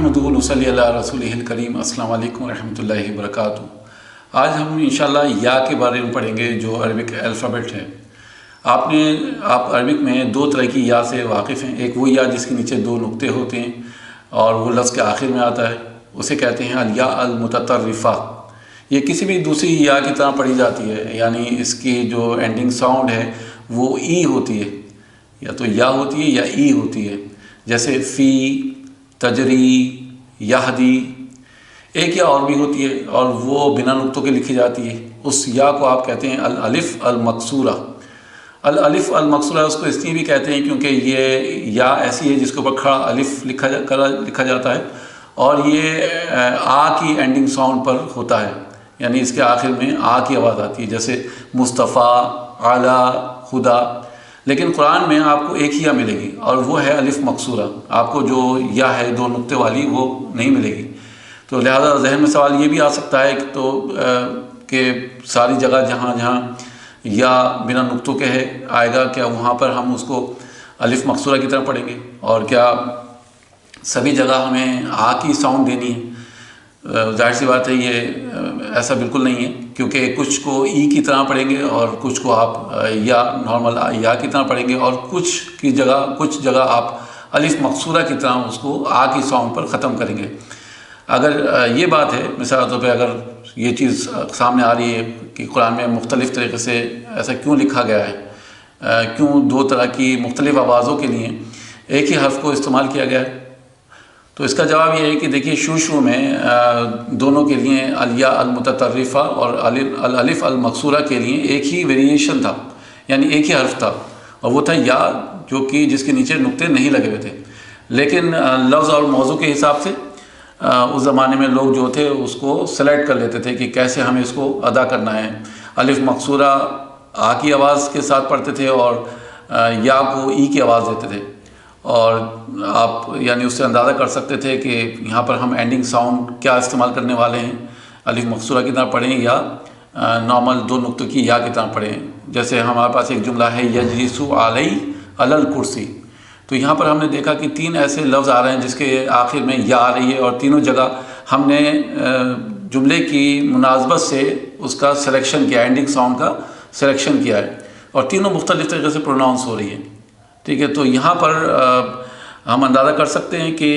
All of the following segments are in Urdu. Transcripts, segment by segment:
نحمدہ و نصلی علی رسولہ الکریم۔ السلام علیکم ورحمۃ اللہ وبرکاتہ۔ آج ہم انشاءاللہ یا کے بارے میں پڑھیں گے جو عربک الفابیٹ ہے۔ آپ عربک میں دو طرح کی یا سے واقف ہیں۔ ایک وہ یا جس کے نیچے دو نقطے ہوتے ہیں اور وہ لفظ کے آخر میں آتا ہے، اسے کہتے ہیں الیا المتطرفہ۔ یہ کسی بھی دوسری یا کی طرح پڑھی جاتی ہے، یعنی اس کی جو اینڈنگ ساؤنڈ ہے وہ ای ہوتی ہے، یا تو یا ہوتی ہے یا ای ہوتی ہے، جیسے فی، تجری، یہدی۔ ایک یا اور بھی ہوتی ہے اور وہ بنا نقطوں کے لکھی جاتی ہے۔ اس یا کو آپ کہتے ہیں الالف المکسورہ۔ الالف المکسورہ اس کو اس لیے بھی کہتے ہیں کیونکہ یہ یا ایسی ہے جس کے اوپر کھڑا الف لکھا جاتا ہے اور یہ آ کی اینڈنگ ساؤنڈ پر ہوتا ہے، یعنی اس کے آخر میں آ کی آواز آتی ہے، جیسے مصطفیٰ، اعلیٰ، خدا۔ لیکن قرآن میں آپ کو ایک ہی یا ملے گی اور وہ ہے الف مکسورہ۔ آپ کو جو یا ہے دو نقطے والی وہ نہیں ملے گی۔ تو لہذا ذہن میں سوال یہ بھی آ سکتا ہے کہ ساری جگہ جہاں جہاں یا بنا نقطوں کے آئے گا، کیا وہاں پر ہم اس کو الف مکسورہ کی طرح پڑھیں گے، اور کیا سبھی جگہ ہمیں آ کی ساؤنڈ دینی ہے؟ ظاہر سی بات ہے یہ ایسا بالکل نہیں ہے، کیونکہ کچھ کو ای کی طرح پڑھیں گے اور کچھ کو آپ یا نارمل یا کی طرح پڑھیں گے، اور کچھ جگہ آپ الف مکسورہ کی طرح اس کو آ کی ساؤنڈ پر ختم کریں گے۔ اگر یہ بات ہے، مثال کے طور پہ اگر یہ چیز سامنے آ رہی ہے کہ قرآن میں مختلف طریقے سے ایسا کیوں لکھا گیا ہے، کیوں دو طرح کی مختلف آوازوں کے لیے ایک ہی حرف کو استعمال کیا گیا ہے، تو اس کا جواب یہ ہے کہ دیکھیے شروع میں دونوں کے لیے الیا المتطرفہ اور الالف المکسورہ کے لیے ایک ہی ویریشن تھا، یعنی ایک ہی حرف تھا، اور وہ تھا یا، جو کہ جس کے نیچے نقطے نہیں لگے ہوئے تھے۔ لیکن لفظ اور موضوع کے حساب سے اس زمانے میں لوگ جو تھے اس کو سلیکٹ کر لیتے تھے کہ کیسے ہمیں اس کو ادا کرنا ہے۔ الف مکسورہ آ کی آواز کے ساتھ پڑھتے تھے اور یا کو ای کی آواز دیتے تھے، اور آپ یعنی اس سے اندازہ کر سکتے تھے کہ یہاں پر ہم اینڈنگ ساؤنڈ کیا استعمال کرنے والے ہیں، الف مکسورہ کی طرح پڑھیں یا نارمل دو نقطوں کی یا کی طرح پڑھیں۔ جیسے ہمارے پاس ایک جملہ ہے یجلس علی الکرسی، تو یہاں پر ہم نے دیکھا کہ تین ایسے لفظ آ رہے ہیں جس کے آخر میں یا آ رہی ہے، اور تینوں جگہ ہم نے جملے کی مناسبت سے اس کا سلیکشن کیا، اینڈنگ ساؤنڈ کا سلیکشن کیا ہے، اور تینوں مختلف طریقے سے پروناؤنس ہو رہی ہیں، ٹھیک ہے۔ تو یہاں پر ہم اندازہ کر سکتے ہیں کہ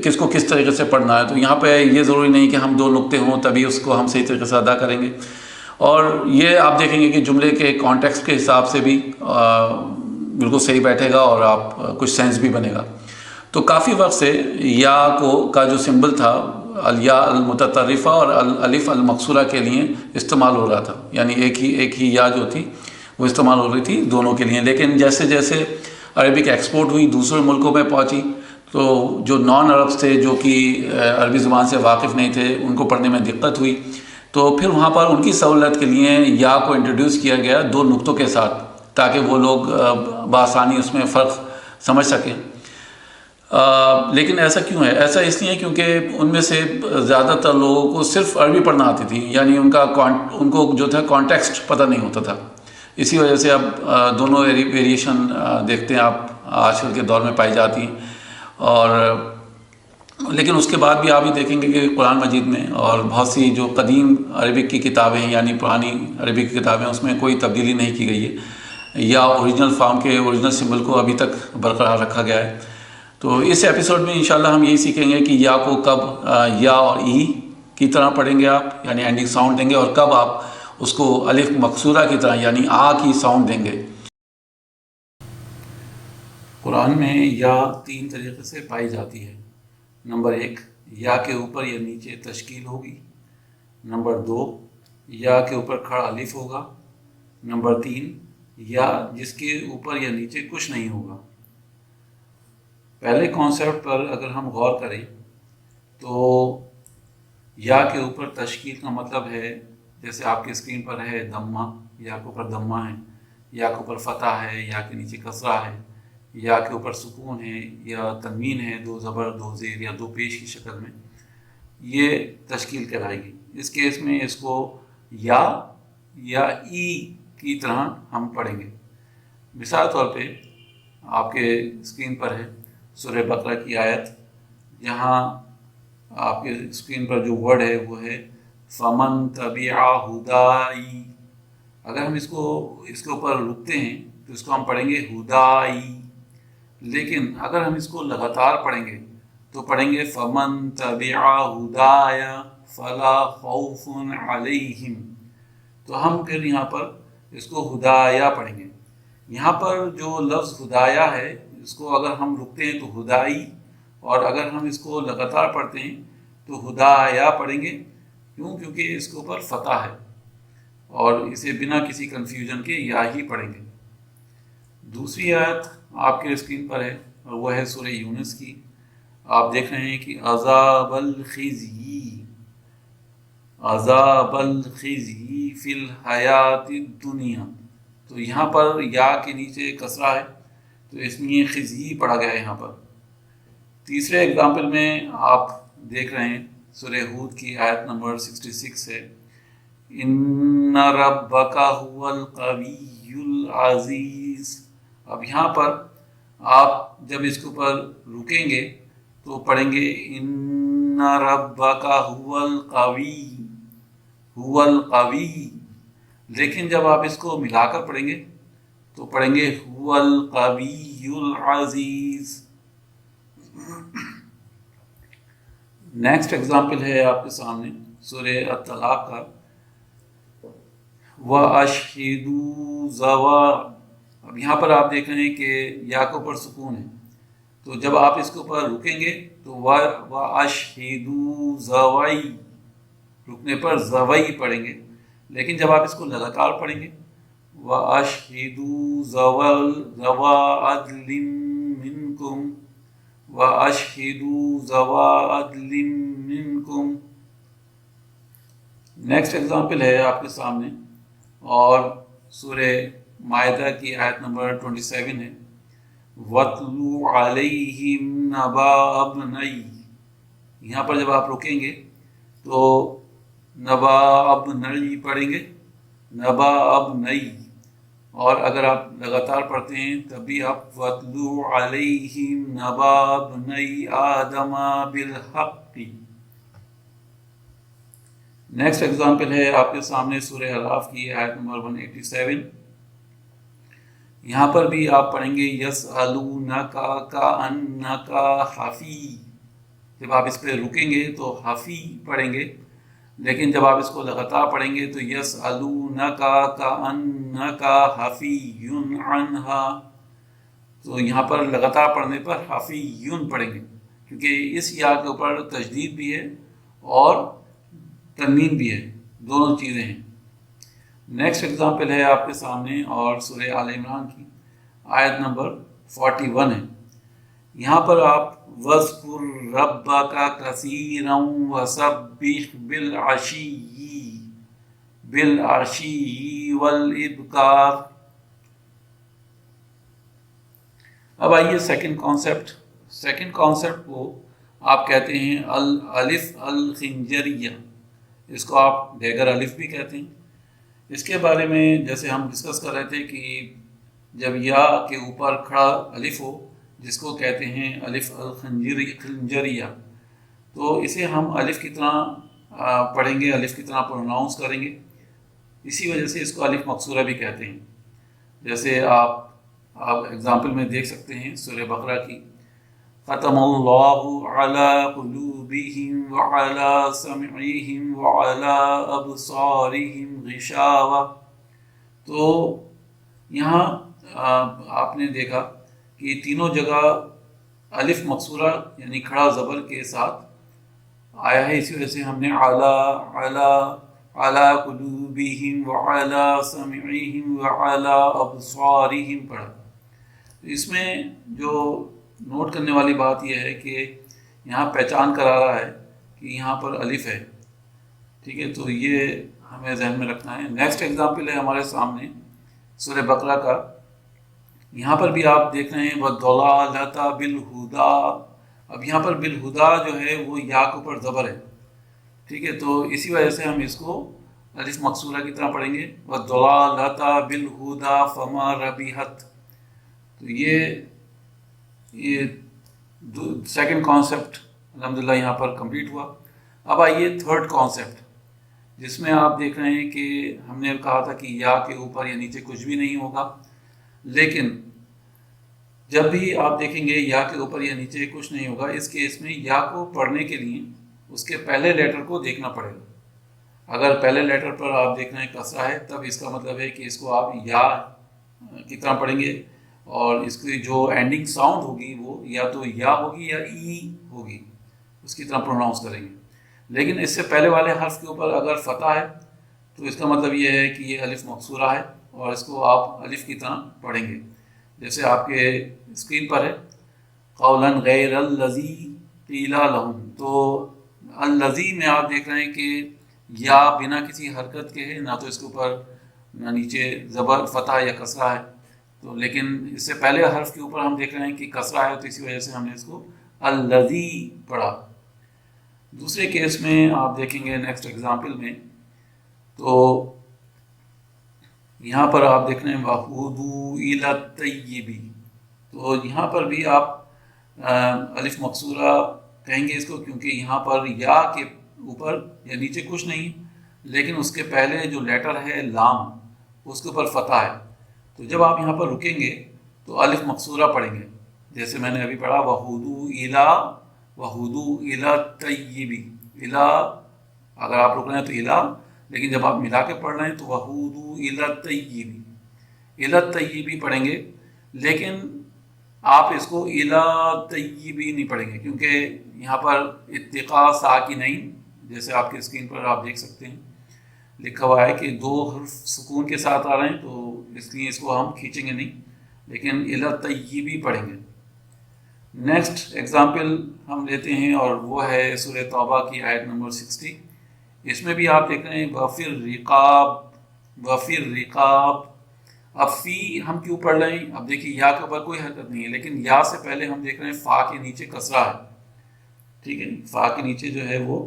کس کو کس طریقے سے پڑھنا ہے۔ تو یہاں پہ یہ ضروری نہیں کہ ہم دو نقطے ہوں تبھی اس کو ہم صحیح طریقے سے ادا کریں گے، اور یہ آپ دیکھیں گے کہ جملے کے کانٹیکسٹ کے حساب سے بھی بالکل صحیح بیٹھے گا اور آپ کچھ سینس بھی بنے گا۔ تو کافی وقت سے یا کا جو سمبل تھا الیا المتطرفہ اور الالف المکسورہ کے لیے استعمال ہو رہا تھا، یعنی ایک ہی یا جو تھی وہ استعمال ہو رہی تھی دونوں کے لیے۔ لیکن جیسے جیسے عربک ایکسپورٹ ہوئی، دوسرے ملکوں میں پہنچی، تو جو نان عربس تھے، جو کہ عربی زبان سے واقف نہیں تھے، ان کو پڑھنے میں دقت ہوئی، تو پھر وہاں پر ان کی سہولت کے لیے یا کو انٹروڈیوس کیا گیا دو نقطوں کے ساتھ، تاکہ وہ لوگ بآسانی اس میں فرق سمجھ سکیں۔ لیکن ایسا کیوں ہے؟ ایسا اس لیے کیونکہ ان میں سے زیادہ تر لوگوں کو صرف عربی پڑھنا آتی تھی، یعنی ان کو جو تھا کانٹیکسٹ پتہ نہیں ہوتا تھا۔ اسی وجہ سے اب دونوں ویریشن دیکھتے ہیں آپ آج کل کے دور میں پائی جاتی ہیں، اور لیکن اس کے بعد بھی آپ ہی دیکھیں گے کہ قرآن مجید میں اور بہت سی جو قدیم عربک کی کتابیں ہیں، یعنی پرانی عربک کی کتابیں، اس میں کوئی تبدیلی نہیں کی گئی ہے، یا اوریجنل فارم کے اوریجنل سمبل کو ابھی تک برقرار رکھا گیا ہے۔ تو اس ایپیسوڈ میں انشاءاللہ ہم یہی سیکھیں گے کہ یا کو کب یا اور ای کی طرح پڑھیں گے آپ، یعنی اینڈنگ ساؤنڈ دیں گے، اور کب آپ اس کو الف مکسورہ کی طرح یعنی آ کی ساؤنڈ دیں گے۔ قرآن میں یا تین طریقے سے پائی جاتی ہے۔ نمبر 1، یا کے اوپر یا نیچے تشکیل ہوگی۔ نمبر 2، یا کے اوپر کھڑا الف ہوگا۔ نمبر 3، یا جس کے اوپر یا نیچے کچھ نہیں ہوگا۔ پہلے کانسیپٹ پر اگر ہم غور کریں تو یا کے اوپر تشکیل کا مطلب ہے، جیسے آپ کی اسکرین پر ہے دمہ، یا کے اوپر دمہ ہے، یا کے اوپر فتح ہے، یا کے نیچے کسرہ ہے، یا کے اوپر سکون ہے، یا تنوین ہے، دو زبر دو زیر یا دو پیش کی شکل میں، یہ تشکیل کہلائے گی۔ اس کیس میں اس کو یا ای کی طرح ہم پڑھیں گے۔ مثال طور پہ آپ کے اسکرین پر ہے سورہ بقرہ کی آیت یہاں آپ کے اسکرین پر جو ورڈ ہے وہ ہے فمن تبع ہدائی. اگر ہم اس کے اوپر رکتے ہیں تو اس کو ہم پڑھیں گے ہدائی. لیکن اگر ہم اس کو لگاتار پڑھیں گے تو پڑھیں گے فمن تبع ہدایا فلا خوف علیہم. تو ہم پھر یہاں پر اس کو ہدایا پڑھیں گے. یہاں پر جو لفظ ہدایا ہے اس کو اگر ہم رکتے ہیں تو ہدائی، اور اگر ہم اس کو لگاتار پڑھتے ہیں تو ہدایا پڑھیں گے. کیوں؟ کیونکہ اس کے اوپر فتح ہے اور اسے بنا کسی کنفیوژن کے یا ہی پڑھیں گے. دوسری آیت آپ کے اسکرین پر ہے اور وہ ہے سورہ یونس کی. آپ دیکھ رہے ہیں کہ عذاب الخزی، عذاب الخزی فی الحیات الدنیا. تو یہاں پر یا کے نیچے کسرہ ہے تو اس لیے خزی پڑھا گیا ہے یہاں پر. تیسرے ایگزامپل میں آپ دیکھ رہے ہیں سورہ ہود کی آیت نمبر 66 ہے ان ربک هو القوی العزیز. اب یہاں پر آپ جب اس کے اوپر رکیں گے تو پڑھیں گے ان ربک هو القوی، هو القوی. لیکن جب آپ اس کو ملا کر پڑھیں گے تو پڑھیں گے هو القوی العزیز. نیکسٹ ایگزامپل ہے آپ کے سامنے سورہ الطلاق کا وَأَشْهِدُوا ذَوَا. اب یہاں پر آپ دیکھ رہے ہیں کہ یا کے اوپر سکون ہے، تو جب آپ اس کے اوپر رکیں گے تو وَأَشْهِدُوا ذَوَي، رکنے پر زوئی پڑھیں گے. لیکن جب آپ اس کو لگاتار پڑھیں گے وَأَشْهِدُوا ذَوَا عَدْلٍ مِّنْكُمْ، وَأَشْهِدُوا ذَوَا عَدْلٍ مِّنْكُمْ. نیکسٹ ایگزامپل ہے آپ کے سامنے اور سورہ مائدہ کی آیت نمبر 27 ہے وَاتْلُو عَلَيْهِمْ نَبَأَ ابْنَيْ. یہاں پر جب آپ رکیں گے تو نَبَأَ ابْنَيْ پڑھیں گے، نَبَأَ ابْنَيْ. اور اگر آپ لگاتار پڑھتے ہیں تب بھی آپ وَاتْلُو عَلَيْهِمْ نَبَأَ ابْنَيْ آدَمَ بِالْحَقِّ. نیکسٹ ایگزامپل ہے آپ کے سامنے سورہ اعراف کی آیت نمبر 187. یہاں پر بھی آپ پڑھیں گے یسألونک کأنک حفی. جب آپ اس پہ رکیں گے تو حفی پڑھیں گے، لیکن جب آپ اس کو لگاتار پڑھیں گے تو یسألونک کأنک حفی عنہا. تو یہاں پر لگاتار پڑھنے پر حفی پڑھیں گے کیونکہ اس یا کے اوپر تشدید بھی ہے اور تنوین بھی ہے، دونوں چیزیں ہیں. نیکسٹ ایگزامپل ہے آپ کے سامنے اور سورہ آل عمران کی آیت نمبر 41 ہے. یہاں پر آپ وَاذْكُرْ رَبَّكَ كَثِيرًا وَسَبِّحْ بِالْعَشِيِّ وَالْإِبْكَارِ. اب آئیے سیکنڈ کانسیپٹ کو آپ کہتے ہیں الالف الخنجریہ. اس کو آپ ڈیگر الف بھی کہتے ہیں. اس کے بارے میں جیسے ہم ڈسکس کر رہے تھے کہ جب یا کے اوپر کھڑا الف ہو جس کو کہتے ہیں الف الخنجریہ، تو اسے ہم الف کی طرح پڑھیں گے، الف کی طرح پروناؤنس کریں گے. اسی وجہ سے اس کو الف مقصورہ بھی کہتے ہیں. جیسے آپ ایگزامپل میں دیکھ سکتے ہیں سورہ بقرہ کی ختم اللہ علی قلوبہم وعلی سمعہم وعلی ابصارہم غشاوہ. تو یہاں آپ نے دیکھا کہ تینوں جگہ الف مقصورہ یعنی کھڑا زبر کے ساتھ آیا ہے. اسی وجہ سے ہم نے علی قلوبہم وعلی سمعہم وعلی ابصارہم پڑھا. اس میں جو نوٹ کرنے والی بات یہ ہے کہ یہاں پہچان کرا رہا ہے کہ یہاں پر الف ہے، ٹھیک ہے، تو یہ ہمیں ذہن میں رکھنا ہے. نیکسٹ ایگزامپل ہے ہمارے سامنے سورہ بقرہ کا. یہاں پر بھی آپ دیکھ رہے ہیں وَالضَّلَالَةَ بِالْهُدَىٰ. اب یہاں پر بالہدا جو ہے وہ یا کے اوپر زبر ہے، ٹھیک ہے، تو اسی وجہ سے ہم اس کو الف مقصورہ کی طرح پڑھیں گے وَالضَّلَالَةَ بِالْهُدَىٰ فَمَا رَبِحَتْ. تو یہ سیکنڈ کانسیپٹ الحمدللہ یہاں پر کمپلیٹ ہوا۔ اب آئیے تھرڈ کانسیپٹ، جس میں آپ دیکھ رہے ہیں کہ ہم نے کہا تھا کہ یا کے اوپر یا نیچے کچھ بھی نہیں ہوگا، لیکن جب بھی آپ دیکھیں گے یا کے اوپر یا نیچے کچھ نہیں ہوگا، اس کیس میں یا کو پڑھنے کے لیے اس کے پہلے لیٹر کو دیکھنا پڑے گا۔ اگر پہلے لیٹر پر آپ دیکھ رہے ہیں کسرہ ہے، تب اس کا مطلب ہے کہ اس کو آپ یا کی طرح پڑھیں گے، اور اس کی جو اینڈنگ ساؤنڈ ہوگی وہ یا تو یا ہوگی یا ای ہوگی، اس کی طرح پروناؤنس کریں گے۔ لیکن اس سے پہلے والے حرف کے اوپر اگر فتح ہے تو اس کا مطلب یہ ہے کہ یہ الف مقصورہ ہے، اور اس کو آپ الف کی طرح پڑھیں گے، جیسے آپ کے اسکرین پر ہے قولا غیر الذی قیل لہم۔ تو الذی میں آپ دیکھ رہے ہیں کہ یا بنا کسی حرکت کے ہے، نہ تو اس کے اوپر نہ نیچے زبر فتح یا کسرہ ہے، تو لیکن اس سے پہلے حرف کے اوپر ہم دیکھ رہے ہیں کہ کسرہ ہے، تو اسی وجہ سے ہم نے اس کو الذی پڑھا۔ دوسرے کیس میں آپ دیکھیں گے نیکسٹ ایگزامپل میں، تو یہاں پر آپ دیکھ رہے ہیں وَہُدُوا إِلَى الطَّيِّبِ، تو یہاں پر بھی آپ الف مقصورہ کہیں گے اس کو، کیونکہ یہاں پر یا کے اوپر یا نیچے کچھ نہیں، لیکن اس کے پہلے جو لیٹر ہے لام، اس کے اوپر فتح ہے، تو جب آپ یہاں پر رکیں گے تو الف مقصورہ پڑھیں گے، جیسے میں نے ابھی پڑھا وَہُدُوا إِلَى الطَّيِّبِ۔ الا اگر آپ رک رہے ہیں تو الا، لیکن جب آپ ملا کے پڑھ رہے ہیں تو وَہُدُوا إِلَى الطَّيِّبِ، إِلَى الطَّيِّبِ پڑھیں گے، لیکن آپ اس کو إِلَى الطَّيِّبِ نہیں پڑھیں گے، کیونکہ یہاں پر اتقاء ساکنین، جیسے آپ کے اسکرین پر آپ دیکھ سکتے ہیں لکھا ہوا ہے کہ دو حرف سکون کے ساتھ آ رہے ہیں، تو اس لیے اس کو ہم کھینچیں گے نہیں، لیکن إِلَى الطَّيِّبِ پڑھیں گے۔ نیکسٹ ایگزامپل ہم لیتے ہیں، اور وہ ہے سورہ توبہ کی آیت نمبر 60۔ اس میں بھی آپ دیکھ رہے ہیں وَفِي الرِّقَابِ۔ اب فی ہم کیوں پڑھ رہے ہیں؟ اب دیکھیے یا کے اوپر کوئی حرکت نہیں ہے، لیکن یا سے پہلے ہم دیکھ رہے ہیں فا کے نیچے کسرہ ہے، ٹھیک ہے، فا کے نیچے جو ہے وہ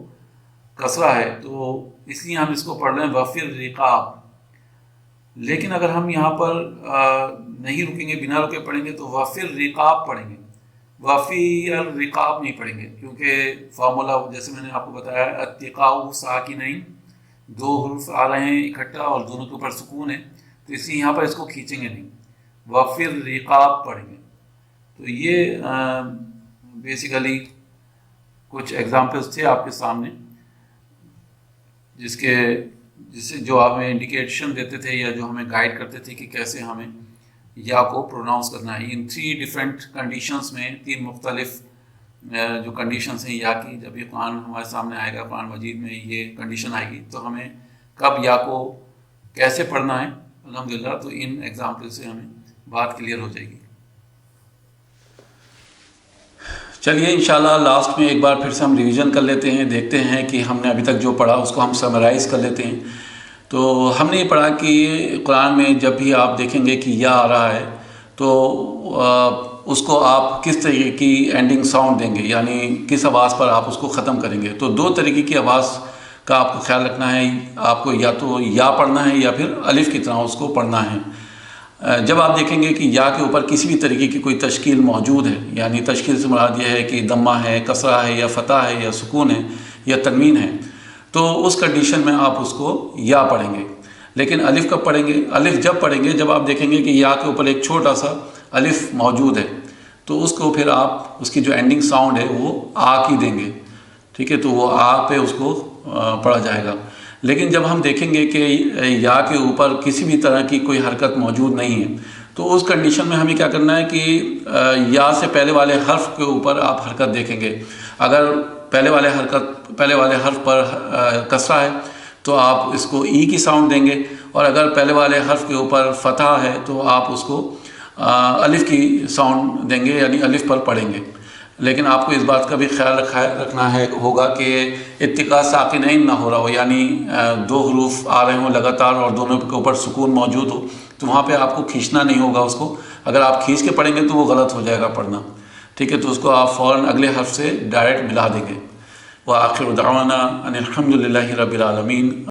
کسرہ ہے، تو اس لیے ہم اس کو پڑھ رہے ہیں وَفِي الرِّقَابِ۔ لیکن اگر ہم یہاں پر نہیں رکیں گے، بنا رکے پڑھیں گے تو وَفِي الرِّقَابِ پڑھیں گے، وَفِي الرِّقَابِ نہیں پڑھیں گے، کیونکہ فارمولا جیسے میں نے آپ کو بتایا اتقاء ساکنین، دو حروف آ رہے ہیں اکٹھا اور دونوں کے اوپر سکون ہے، تو اس لیے یہاں پر اس کو کھینچیں گے نہیں، وَفِي الرِّقَابِ پڑھیں گے۔ تو یہ بیسیکلی کچھ ایگزامپلس تھے آپ کے سامنے، جس سے جو ہمیں انڈیکیشن دیتے تھے یا جو ہمیں گائیڈ کرتے تھے کہ کیسے ہمیں یا کو پروناؤنس کرنا ہے۔ ان 3 ڈفرینٹ کنڈیشنز میں، 3 مختلف جو کنڈیشنز ہیں یا کی، جب یہ قرآن ہمارے سامنے آئے گا، قرآن مجید میں یہ کنڈیشن آئے گی تو ہمیں کب یا کو کیسے پڑھنا ہے الحمدللہ، تو ان ایگزامپل سے ہمیں بات کلیئر ہو جائے گی۔ چلیے انشاءاللہ لاسٹ میں ایک بار پھر سے ہم ریویژن کر لیتے ہیں، دیکھتے ہیں کہ ہم نے ابھی تک جو پڑھا اس کو ہم سمرائز کر لیتے ہیں۔ تو ہم نے یہ پڑھا کہ قرآن میں جب بھی آپ دیکھیں گے کہ یا آ رہا ہے تو اس کو آپ کس طریقے کی اینڈنگ ساؤنڈ دیں گے، یعنی کس آواز پر آپ اس کو ختم کریں گے۔ تو 2 طریقے کی آواز کا آپ کو خیال رکھنا ہے، آپ کو یا تو یا پڑھنا ہے یا پھر الف کی طرح اس کو پڑھنا ہے۔ جب آپ دیکھیں گے کہ یا کے اوپر کسی بھی طریقے کی کوئی تشکیل موجود ہے، یعنی تشکیل سے مراد یہ ہے کہ دمہ ہے، کسرہ ہے یا فتح ہے یا سکون ہے یا تنوین ہے، تو اس کنڈیشن میں آپ اس کو یا پڑھیں گے۔ لیکن الف کب پڑھیں گے؟ الف جب پڑھیں گے جب آپ دیکھیں گے کہ یا کے اوپر ایک چھوٹا سا الف موجود ہے، تو اس کو پھر آپ اس کی جو اینڈنگ ساؤنڈ ہے وہ آ کی دیں گے، ٹھیک ہے، تو وہ آ پہ اس کو پڑھا جائے گا۔ لیکن جب ہم دیکھیں گے کہ یا کے اوپر کسی بھی طرح کی کوئی حرکت موجود نہیں ہے، تو اس کنڈیشن میں ہمیں کیا کرنا ہے کہ یا سے پہلے والے حرف کے اوپر آپ حرکت دیکھیں گے۔ اگر پہلے والے حرف پر کسرہ ہے تو آپ اس کو ای کی ساؤنڈ دیں گے، اور اگر پہلے والے حرف کے اوپر فتح ہے تو آپ اس کو الف کی ساؤنڈ دیں گے، یعنی الف پر پڑھیں گے۔ لیکن آپ کو اس بات کا بھی خیال رکھنا ہوگا کہ اتقاء ساکنین نہ ہو رہا ہو، یعنی 2 حروف آ رہے ہوں لگاتار اور دونوں کے اوپر سکون موجود ہو، تو وہاں پہ آپ کو کھینچنا نہیں ہوگا اس کو۔ اگر آپ کھینچ کے پڑھیں گے تو وہ غلط ہو جائے گا پڑھنا، ٹھیک ہے، تو اس کو آپ فوراً اگلے حرف سے ڈائریکٹ ملا دیں گے۔ وآخر دعوانا ان الحمد للہ رب العالمین۔